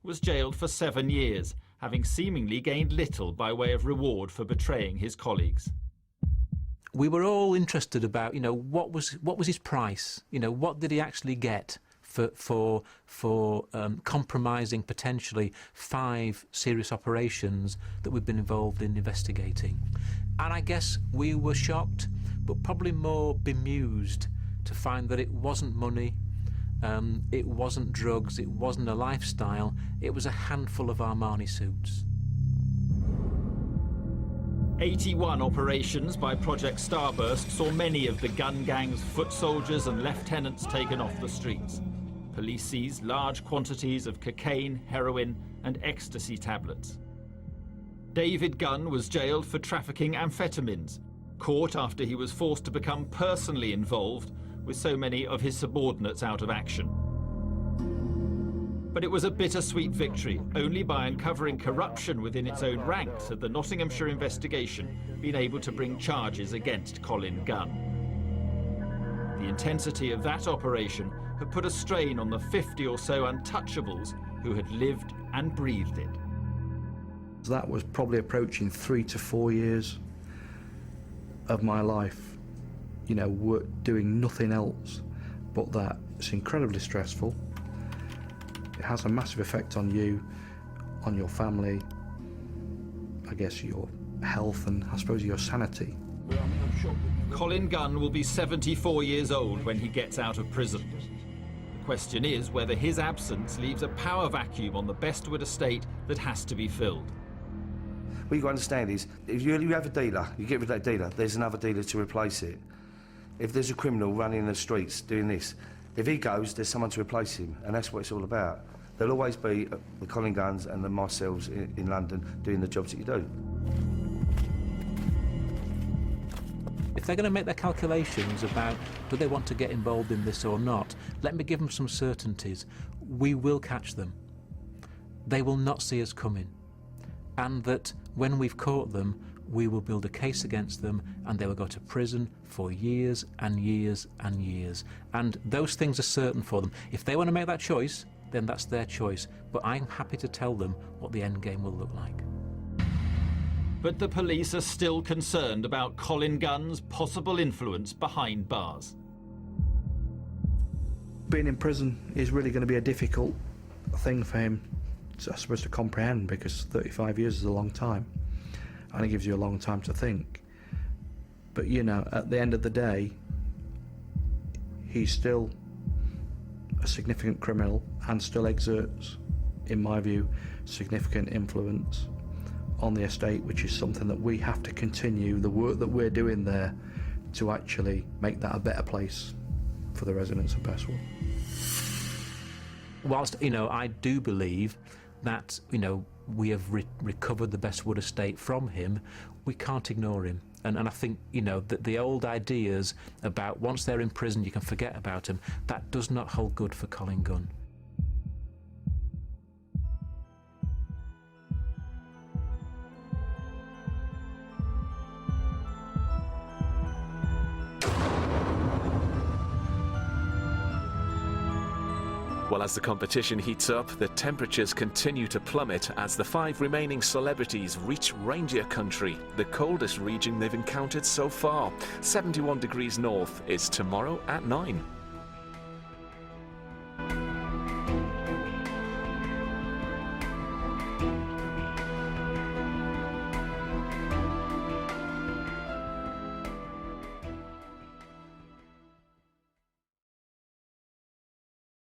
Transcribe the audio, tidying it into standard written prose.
was jailed for 7 years, having seemingly gained little by way of reward for betraying his colleagues. We were all interested about, what was his price? What did he actually get for compromising potentially 5 serious operations that we've been involved in investigating? And I guess we were shocked, but probably more bemused to find that it wasn't money, it wasn't drugs, it wasn't a lifestyle, it was a handful of Armani suits. 81 operations by Project Starburst saw many of the gun gang's foot soldiers and lieutenants taken off the streets. Police seized large quantities of cocaine, heroin and ecstasy tablets. David Gunn was jailed for trafficking amphetamines, caught after he was forced to become personally involved with so many of his subordinates out of action. But it was a bittersweet victory, only by uncovering corruption within its own ranks had the Nottinghamshire investigation been able to bring charges against Colin Gunn. The intensity of that operation had put a strain on the 50 or so untouchables who had lived and breathed it. That was probably approaching 3 to 4 years of my life, doing nothing else but that. It's incredibly stressful. It has a massive effect on you, on your family, I guess your health and I suppose your sanity. Colin Gunn will be 74 years old when he gets out of prison. The question is whether his absence leaves a power vacuum on the Bestwood estate that has to be filled. What you've got to understand is, if you have a dealer, you get rid of that dealer, there's another dealer to replace it. If there's a criminal running in the streets doing this, if he goes, there's someone to replace him, and that's what it's all about. There'll always be the Colin Gunns and the myself in London doing the jobs that you do. If they're going to make their calculations about do they want to get involved in this or not, let me give them some certainties. We will catch them. They will not see us coming. And that when we've caught them, we will build a case against them and they will go to prison for years and years and years. And those things are certain for them. If they want to make that choice, then that's their choice. But I'm happy to tell them what the end game will look like. But the police are still concerned about Colin Gunn's possible influence behind bars. Being in prison is really going to be a difficult thing for him, I suppose, to comprehend, because 35 years is a long time. And it gives you a long time to think. But at the end of the day, he's still a significant criminal and still exerts, in my view, significant influence on the estate, which is something that we have to continue the work that we're doing there to actually make that a better place for the residents of Bestwood. Whilst, I do believe that, we have recovered the Bestwood estate from him, we can't ignore him. And I think, that the old ideas about once they're in prison you can forget about him, that does not hold good for Colin Gunn. Well, as the competition heats up, the temperatures continue to plummet as the 5 remaining celebrities reach reindeer country, the coldest region they've encountered so far. 71 degrees north is tomorrow at 9.